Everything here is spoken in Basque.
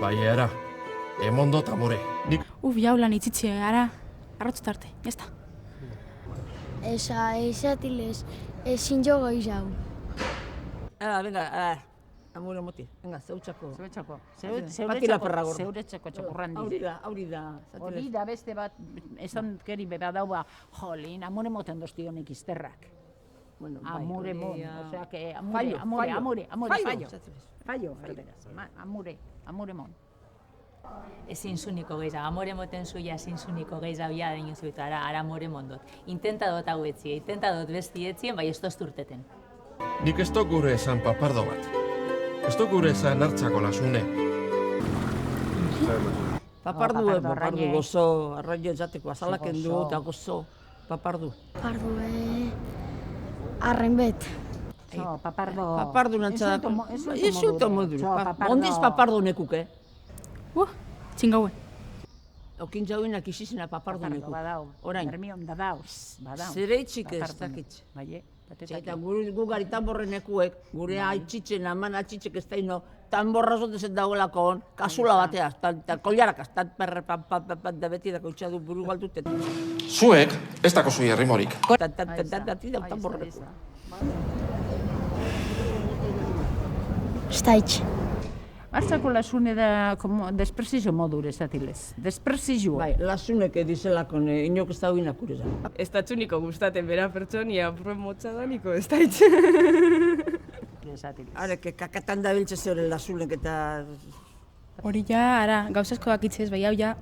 Bai, ara. Emondo tamore. Nik Jaulan itzitzi, ara. Arrotzu tarte, jazta. Esatiles, ezin jo gehiago. Venga, amore moti. Venga, zeutxako. Zeuretzeko txakurrandi. Hori da. Hori da beste bat, esan keri beba daua, jolin, amore moten dozti honek izterrak. Amore mon, osea que amore, fallo, amore mon. Ezin zuniko gehiago, amore moten zuia ezin zuniko gehiago ja den zuetu, ara amore mondot. Intenta dut hau etzie, intenta dut besti etzien, bai ez tozturteten. nik ez dok gure esan papardo bat. Ez dok gure esan hartzako lasune. Papardu gozo, arraio esateko, azalaken du eta gozo. Papardu. Papardu, arren bet. Papardu nantzadako. Izuto moduru. Ondiz papardu nekuke. Txingaue. Okin jauenak izizena papardu neku. Orain. Bermion badau. Zereitzik ez dakitz. Eta gu gari tamborren nekuek, gure haitxitzen, aman haitxitzek ez daino, tamborra zotezen dagoelako hon, kasula bateaz, eta koliarak, da beti dako itxadu buru galtuten. Zuek, ez dako zui herrimorik. Tamborren neku. Staitz. Hartzako lasune da despresizio modure esatilez. Despresizio. Bai, lasunek edizelako inok ez da huinak ureza. Ez da txuniko gustaten bera pertsonia promotza daniko, ez da itxe. Arek, kakatan da biltze zeuren lasunek eta... Hori ja, ara, gauzasko dakitzez, bai hau ja,